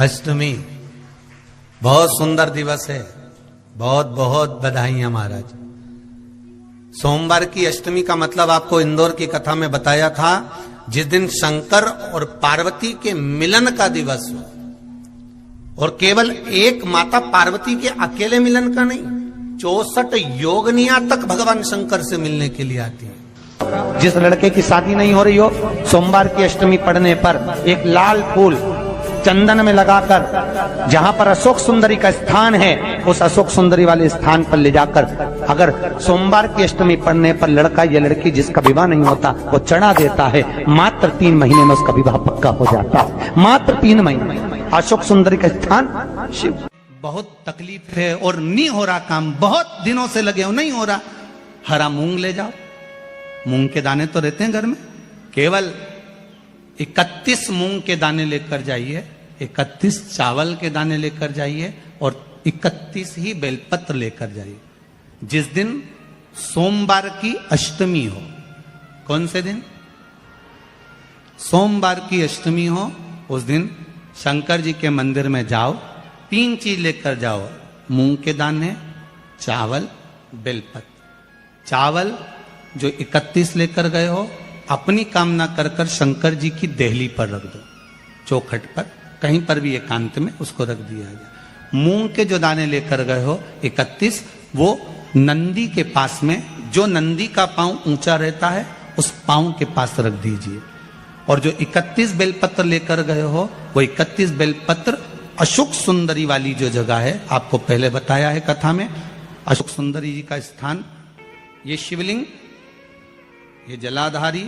अष्टमी बहुत सुंदर दिवस है। बहुत बहुत बधाइयां महाराज। सोमवार की अष्टमी का मतलब आपको इंदौर की कथा में बताया था, जिस दिन शंकर और पार्वती के मिलन का दिवस हो। और केवल एक माता पार्वती के अकेले मिलन का नहीं, 64 योगनियां तक भगवान शंकर से मिलने के लिए आती है। जिस लड़के की शादी नहीं हो रही हो, सोमवार की अष्टमी पड़ने पर एक लाल फूल चंदन में लगाकर जहां पर अशोक सुंदरी का स्थान है, उस अशोक सुंदरी वाले स्थान पर ले जाकर अगर सोमवार की अष्टमी पड़ने पर लड़का या लड़की जिसका विवाह नहीं होता वो चढ़ा देता है, मात्र 3 महीने में उसका विवाह पक्का हो जाता है। मात्र 3 महीने। अशोक सुंदरी का स्थान शिव। बहुत तकलीफ है और नहीं हो रहा काम, बहुत दिनों से लगे हो, नहीं हो रहा। हरा मूंग ले जाओ, मूंग के दाने तो रहते हैं घर में, केवल 31 मूंग के दाने लेकर जाइए, 31 चावल के दाने लेकर जाइए और 31 ही बेलपत्र लेकर जाइए। जिस दिन सोमवार की अष्टमी हो, कौन से दिन? सोमवार की अष्टमी हो, उस दिन शंकर जी के मंदिर में जाओ, 3 चीज लेकर जाओ, मूंग के दाने, चावल, बेलपत्र। चावल जो 31 लेकर गए हो, अपनी कामना कर कर शंकर जी की देहली पर रख दो, चौखट पर, कहीं पर भी एकांत में उसको रख दिया जाए। मूंग के जो दाने लेकर गए हो 31, वो नंदी के पास में, जो नंदी का पांव ऊंचा रहता है उस पांव के पास रख दीजिए। और जो 31 बेलपत्र लेकर गए हो, वो 31 बेलपत्र अशोक सुंदरी वाली जो जगह है, आपको पहले बताया है कथा में, अशोक सुंदरी जी का स्थान, ये शिवलिंग, ये जलाधारी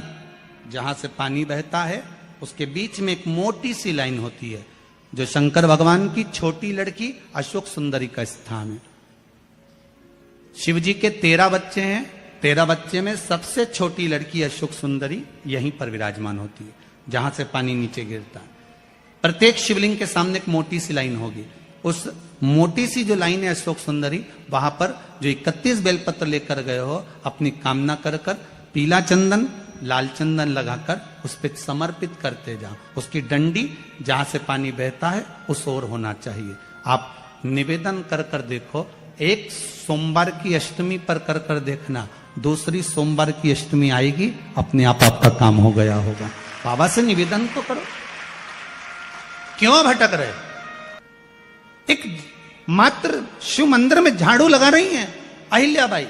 जहां से पानी बहता है, उसके बीच में एक मोटी सी लाइन होती है, जो शंकर भगवान की छोटी लड़की अशोक सुंदरी का स्थान है। शिव जी के 13 बच्चे हैं, 13 बच्चे में सबसे छोटी लड़की अशोक सुंदरी यहीं पर विराजमान होती है, जहां से पानी नीचे गिरता है। प्रत्येक शिवलिंग के सामने एक मोटी सी लाइन होगी, उस मोटी सी जो लाइन है अशोक सुंदरी, वहां पर जो 31 बेलपत्र लेकर गए हो, अपनी कामना कर कर पीला चंदन, लाल चंदन लगाकर उस पर समर्पित करते जाओ। उसकी डंडी जहां से पानी बहता है उस ओर होना चाहिए। आप निवेदन कर कर देखो, एक सोमवार की अष्टमी पर कर कर देखना, दूसरी सोमवार की अष्टमी आएगी, अपने आप आपका काम हो गया होगा। बाबा से निवेदन तो करो, क्यों भटक रहे? एक मात्र शिव मंदिर में झाड़ू लगा रही हैं अहिल्याबाई,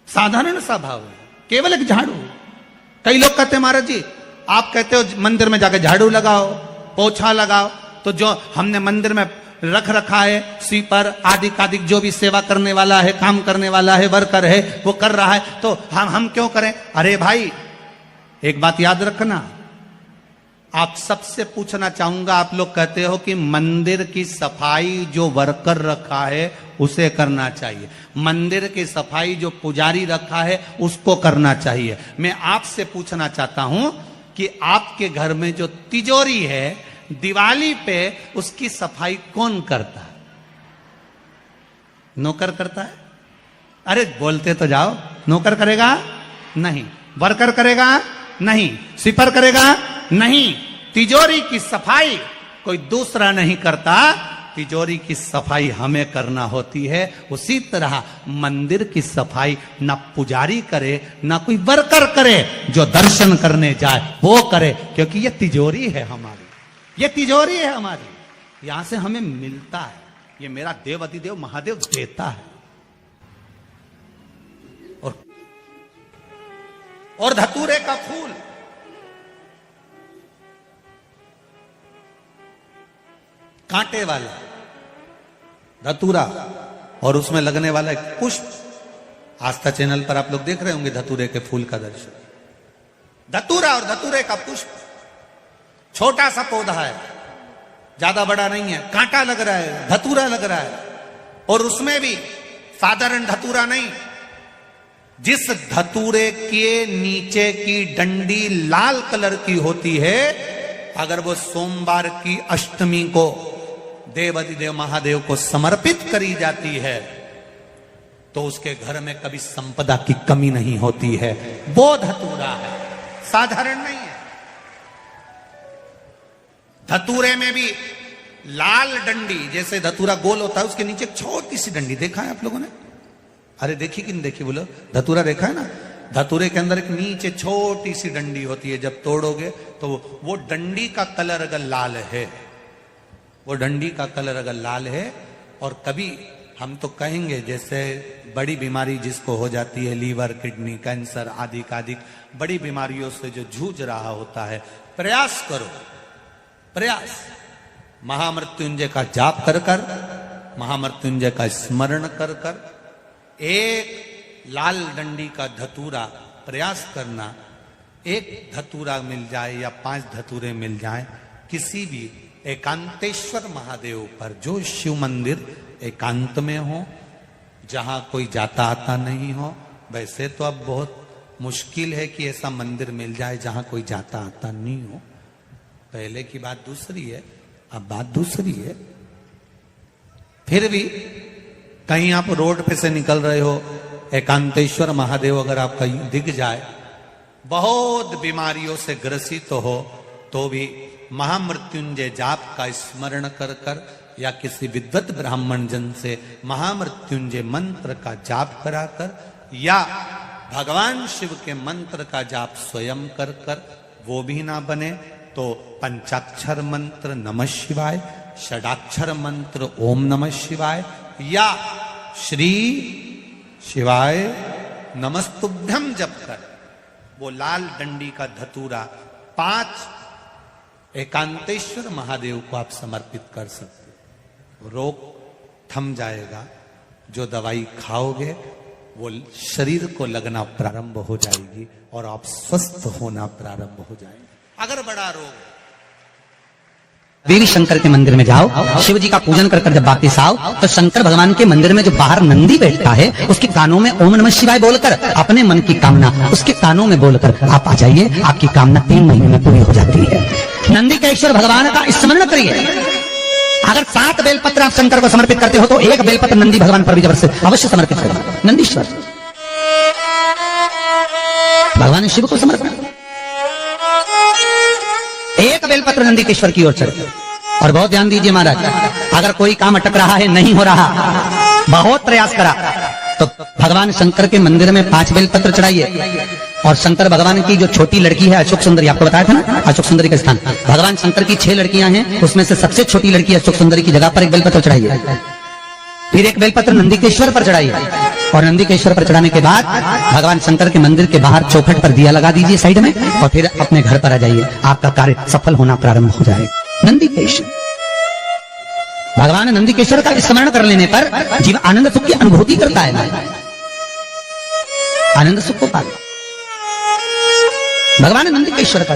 साधारण सा भाव है, केवल एक झाड़ू। कई लोग कहते हैं महाराज जी, आप कहते हो मंदिर में जाकर झाड़ू लगाओ, पोछा लगाओ, तो जो हमने मंदिर में रख रखा है स्वीपर आदि जो भी सेवा करने वाला है, काम करने वाला है, वर्कर है, वो कर रहा है, तो हम क्यों करें? अरे भाई, एक बात याद रखना, आप सबसे पूछना चाहूंगा, आप लोग कहते हो कि मंदिर की सफाई जो वर्कर रखा है उसे करना चाहिए, मंदिर की सफाई जो पुजारी रखा है उसको करना चाहिए। मैं आपसे पूछना चाहता हूं कि आपके घर में जो तिजोरी है, दिवाली पे उसकी सफाई कौन करता है? नौकर करता है? अरे बोलते तो जाओ। नौकर करेगा? नहीं। वर्कर करेगा? नहीं। स्वीपर करेगा? नहीं। तिजोरी की सफाई कोई दूसरा नहीं करता, तिजोरी की सफाई हमें करना होती है। उसी तरह मंदिर की सफाई ना पुजारी करे, ना कोई वर्कर करे, जो दर्शन करने जाए वो करे, क्योंकि ये तिजोरी है हमारी, ये तिजोरी है हमारी, यहां से हमें मिलता है, ये मेरा देव अधिदेव महादेव देता है। और धतूरे का फूल, कांटे वाला धतूरा, और उसमें लगने वाला एक पुष्प, आस्था चैनल पर आप लोग देख रहे होंगे धतूरे के फूल का दर्शन। धतूरा और धतूरे का पुष्प, छोटा सा पौधा है, ज्यादा बड़ा नहीं है, कांटा लग रहा है, धतूरा लग रहा है, और उसमें भी साधारण धतूरा नहीं, जिस धतूरे के नीचे की डंडी लाल कलर की होती है, अगर वो सोमवार की अष्टमी को देव अधिदेव महादेव को समर्पित करी जाती है, तो उसके घर में कभी संपदा की कमी नहीं होती है। वो धतूरा है, साधारण नहीं है। धतूरे में भी लाल डंडी, जैसे धतूरा गोल होता है उसके नीचे एक छोटी सी डंडी, देखा है आप लोगों ने? अरे देखी कि नहीं देखी बोलो? धतूरा देखा है ना? धतूरे के अंदर एक नीचे छोटी सी डंडी होती है, जब तोड़ोगे तो वो डंडी का कलर अगर लाल है, वो डंडी का कलर अगर लाल है, और कभी हम तो कहेंगे जैसे बड़ी बीमारी जिसको हो जाती है, लीवर, किडनी, कैंसर आदि आदि बड़ी बीमारियों से जो जूझ रहा होता है, प्रयास करो, प्रयास महामृत्युंजय का जाप कर कर, महामृत्युंजय का स्मरण कर कर, एक लाल डंडी का धतूरा प्रयास करना, एक धतूरा मिल जाए या 5 धतूरे मिल जाए किसी भी एकांतेश्वर महादेव पर, जो शिव मंदिर एकांत में हो, जहां कोई जाता आता नहीं हो। वैसे तो अब बहुत मुश्किल है कि ऐसा मंदिर मिल जाए जहां कोई जाता आता नहीं हो, पहले की बात दूसरी है, अब बात दूसरी है। फिर भी कहीं आप रोड पे से निकल रहे हो, एकांतेश्वर महादेव अगर आपका दिख जाए, बहुत बीमारियों से ग्रसित हो, तो भी महामृत्युंजय जाप का स्मरण कर कर या किसी विद्वत ब्राह्मण जन से महामृत्युंजय मंत्र का जाप कराकर, या भगवान शिव के मंत्र का जाप स्वयं कर कर, वो भी ना बने तो पंचाक्षर मंत्र नमः शिवाय, षडाक्षर मंत्र ओम नमः शिवाय, या श्री शिवाय नमस्तुभ्यम जप कर वो लाल डंडी का धतूरा 5 एकांतेश्वर महादेव को आप समर्पित कर सकते हो। रोग थम जाएगा, जो दवाई खाओगे वो शरीर को लगना प्रारंभ हो जाएगी और आप स्वस्थ होना प्रारंभ हो जाएंगे। अगर बड़ा रोग, देवी शंकर के मंदिर में जाओ, शिव जी का पूजन कर कर जब वापिस आओ, तो शंकर भगवान के मंदिर में जो बाहर नंदी बैठता है, उसके कानों में ओम नमः शिवाय बोलकर अपने मन की कामना उसके कानों में बोलकर आप आ जाइए, आपकी कामना 3 महीने में पूरी हो जाती है। नंदी के ईश्वर भगवान का स्मरण करिए। अगर 7 बेलपत्र आप शंकर को समर्पित करते हो तो 1 बेलपत्र नंदी भगवान पर भी जबरदस्त अवश्य समर्पित करें। नंदीश्वर भगवान शिव को समर्पित, 1 बेलपत्र नंदीकेश्वर की ओर चढ़े। और बहुत ध्यान दीजिए महाराज, अगर कोई काम अटक रहा है, नहीं हो रहा, बहुत प्रयास करा, तो भगवान शंकर के मंदिर में 5 बेलपत्र चढ़ाइए। और शंकर भगवान की जो छोटी लड़की है अशोक सुंदरी, आपको बताया था ना अशोक सुंदरी का स्थान, भगवान शंकर की 6 लड़कियां हैं, उसमें से सबसे छोटी लड़की अशोक सुंदरी की जगह पर 1 बेलपत्र चढ़ाइए। फिर 1 बेलपत्र नंदीकेश्वर पर चढ़ाइए। और नंदीकेश्वर पर चढ़ाने के बाद भगवान शंकर के मंदिर के बाहर चौखट पर दिया लगा दीजिए साइड में, और फिर अपने घर पर आ जाइए, आपका कार्य सफल होना प्रारंभ हो जाएगा। नंदीकेश्वर भगवान नंदीकेश्वर का स्मरण कर लेने पर जीव आनंद सुख की अनुभूति करता है, आनंद सुख को पाता। भगवान नंदीकेश्वर का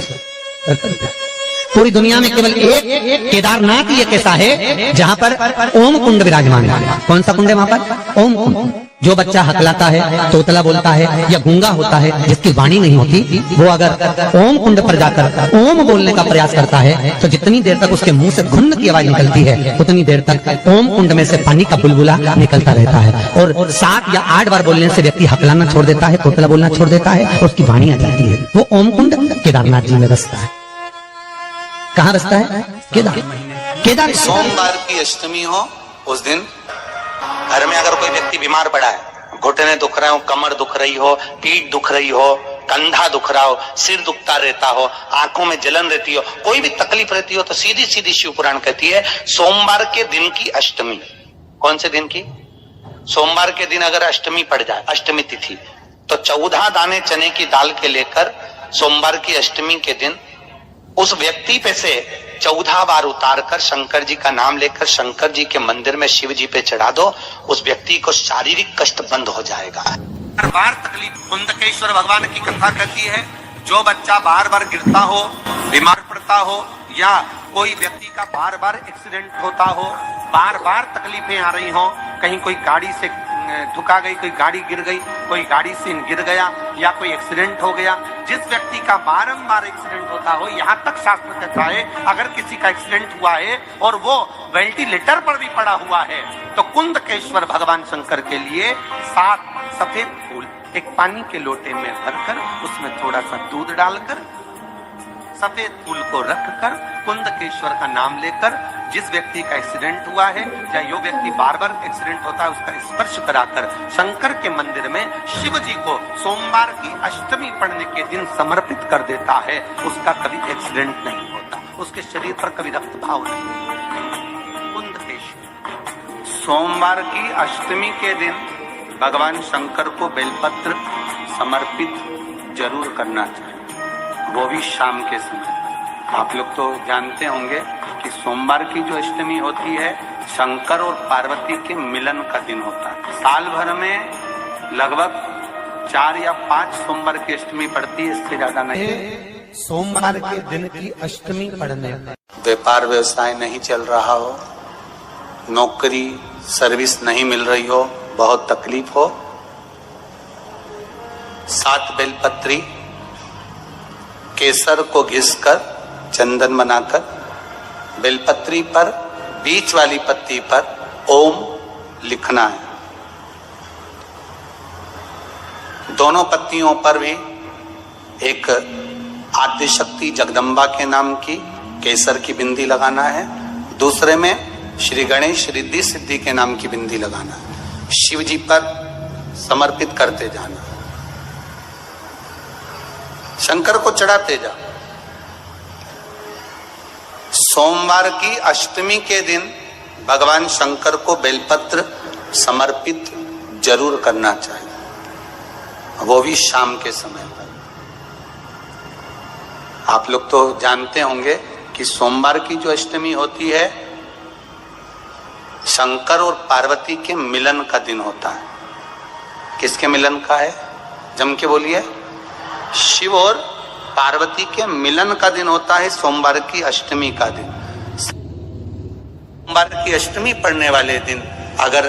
पूरी दुनिया में केवल एक केदारनाथ ही एक ऐसा है जहां पर ओम कुंड विराजमान है। कौन सा कुंड है वहां पर? ओम कुंड। जो बच्चा हकलाता है, तोतला बोलता है या गूंगा होता है, जिसकी वाणी नहीं होती, वो अगर ओम कुंड पर जाकर ओम बोलने का प्रयास करता है तो जितनी देर तक उसके मुंह से घुन्न की आवाज निकलती है, उतनी देर तक ओम कुंड में से पानी का बुलबुला निकलता रहता है। और 7 या 8 बार बोलने से व्यक्ति हकलाना छोड़ देता है, तोतला बोलना छोड़ देता है, उसकी वाणी आ जाती है। वो ओम कुंड केदारनाथ जी में बसता है। कहाँ बसता है? केदार। सोमवार की अष्टमी हो, उस दिन घर में अगर कोई व्यक्ति बीमार पड़ा है, घुटने दुख रहे हो, कमर दुख रही हो, पीठ दुख रही हो, कंधा दुख रहा हो, सिर दुखता रहता हो, आंखों में जलन रहती हो, कोई भी तकलीफ रहती हो, तो सीधी सीधी शिव पुराण कहती है सोमवार के दिन की अष्टमी। कौन से दिन की? सोमवार के दिन अगर अष्टमी पड़ जाए, अष्टमी तिथि, तो 14 दाने चने की दाल के लेकर सोमवार की अष्टमी के दिन उस व्यक्ति पे से 14 बार उतार कर शंकर जी का नाम लेकर शंकर जी के मंदिर में शिव जी पे चढ़ा दो, उस व्यक्ति को शारीरिक कष्ट बंद हो जाएगा। हर बार तकलीफ, कुंदकेश्वर भगवान की कथा कहती है, जो बच्चा बार बार गिरता हो, बीमार पड़ता हो, या कोई व्यक्ति का बार बार एक्सीडेंट होता हो, बार बार तकलीफें आ रही हो, कहीं कोई गाड़ी से ठुका गई, कोई गाड़ी गिर गई, कोई गाड़ी से गिर गया, या कोई एक्सीडेंट हो गया, जिस व्यक्ति का बारंबार एक्सीडेंट होता हो, यहाँ तक शास्त्र कहता है अगर किसी का एक्सीडेंट हुआ है और वो वेंटिलेटर पर भी पड़ा हुआ है, तो कुंदकेश्वर भगवान शंकर के लिए 7 सफेद फूल एक पानी के लोटे में भरकर उसमें थोड़ा सा दूध डालकर सफेद फूल को रखकर कुंदकेश्वर का नाम लेकर जिस व्यक्ति का एक्सीडेंट हुआ है या जो व्यक्ति बार बार एक्सीडेंट होता है उसका स्पर्श कराकर शंकर के मंदिर में शिव जी को सोमवार की अष्टमी पड़ने के दिन समर्पित कर देता है, उसका कभी एक्सीडेंट नहीं होता, उसके शरीर पर कभी रक्तभाव नहीं। कुंदकेश्वर सोमवार की अष्टमी के दिन भगवान शंकर को बेलपत्र समर्पित जरूर करना चाहिए, वो भी शाम के समय। आप लोग तो जानते होंगे कि सोमवार की जो अष्टमी होती है शंकर और पार्वती के मिलन का दिन होता है। साल भर में लगभग 4 या 5 सोमवार की अष्टमी पड़ती है, इससे ज्यादा नहीं। सोमवार के दिन की अष्टमी पड़ने व्यापार व्यवसाय नहीं चल रहा हो, नौकरी सर्विस नहीं मिल रही हो, बहुत तकलीफ हो, 7 बेलपत्री केसर को घिसकर चंदन बनाकर बेलपत्री पर बीच वाली पत्ती पर ओम लिखना है। दोनों पत्तियों पर भी एक आद्यशक्ति जगदम्बा के नाम की केसर की बिंदी लगाना है, दूसरे में श्री गणेश रिद्धि सिद्धि के नाम की बिंदी लगाना है। शिव जी पर समर्पित करते जाना, शंकर को चढ़ाते जाओ। सोमवार की अष्टमी के दिन भगवान शंकर को बेलपत्र समर्पित जरूर करना चाहिए, वो भी शाम के समय पर। आप लोग तो जानते होंगे कि सोमवार की जो अष्टमी होती है शंकर और पार्वती के मिलन का दिन होता है। किसके मिलन का है? जम के बोलिए। शिव और पार्वती के मिलन का दिन होता है सोमवार की अष्टमी का दिन। सोमवार की अष्टमी पड़ने वाले दिन अगर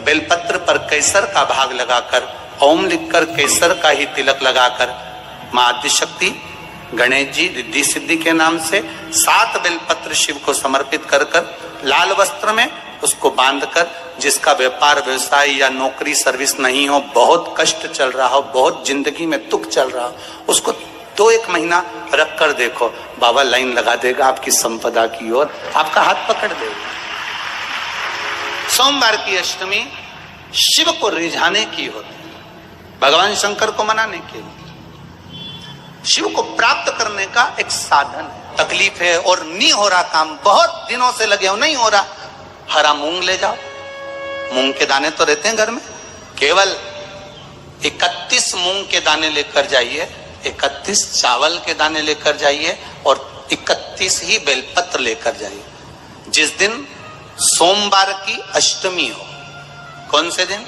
बेलपत्र पर केसर का भाग लगाकर ओम लिखकर केसर का ही तिलक लगाकर मां आदिशक्ति गणेश जी रिद्धि सिद्धि के नाम से 7 बेलपत्र शिव को समर्पित कर लाल वस्त्र में उसको बांधकर, जिसका व्यापार व्यवसाय या नौकरी सर्विस नहीं हो, बहुत कष्ट चल रहा हो, बहुत जिंदगी में दुख चल रहा हो, उसको 2-1 महीना रख कर देखो, बाबा लाइन लगा देगा आपकी संपदा की ओर, आपका हाथ पकड़ देगा। सोमवार की अष्टमी शिव को रिझाने की होती है, भगवान शंकर को मनाने के लिए, शिव को प्राप्त करने का एक साधन है। तकलीफ है और नहीं हो रहा काम, बहुत दिनों से लगे हो, नहीं हो रहा, हरा मूंग ले जाओ, मूंग के दाने तो रहते हैं घर में, केवल 31 मूंग के दाने लेकर जाइए, 31 चावल के दाने लेकर जाइए और 31 ही बेलपत्र लेकर जाइए। जिस दिन सोमवार की अष्टमी हो, कौन से दिन?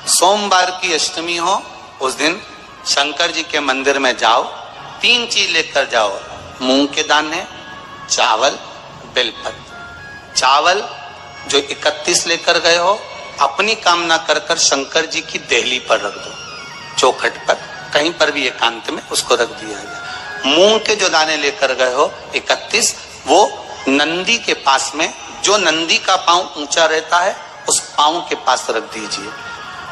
सोमवार की अष्टमी हो, उस दिन शंकर जी के मंदिर में जाओ, 3 चीज लेकर जाओ, मूंग के दाने, चावल, बेलपत्र। चावल जो 31 लेकर गए हो अपनी कामना कर कर शंकर जी की देहली पर रख दो, चौखट पर, कहीं पर भी एकांत में उसको रख दिया जाए। मूंग के जो दाने लेकर गए हो 31, वो नंदी के पास में, जो नंदी का पांव ऊंचा रहता है उस पांव के पास रख दीजिए।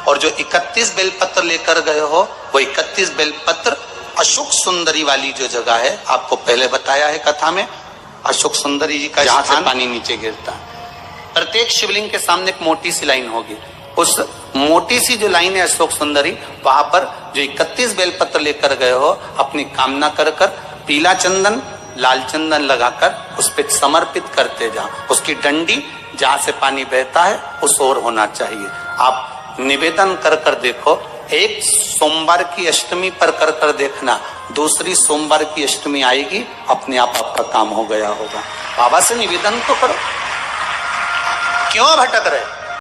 और जो 31 बेलपत्र लेकर गए हो वो 31 बेलपत्र अशोक सुंदरी वाली जो जगह है, आपको पहले बताया है कथा में, अशोक सुंदरी जी का जहां से पानी नीचे गिरता है, प्रत्येक शिवलिंग के सामने एक मोटी सी लाइन होगी, उस मोटी सी जो लाइन है अशोक सुंदरी, वहां पर जो 31 बेलपत्र लेकर गए हो अपनी कामना कर कर पीला चंदन लाल चंदन लगाकर उस पर समर्पित करते जाओ। उसकी डंडी जहां से पानी बहता है उस ओर होना चाहिए। आप निवेदन कर कर देखो, एक सोमवार की अष्टमी पर कर कर देखना, दूसरी सोमवार की अष्टमी आएगी, अपने आप आपका काम हो गया होगा। बाबा से निवेदन तो करो, क्यों भटक रहे?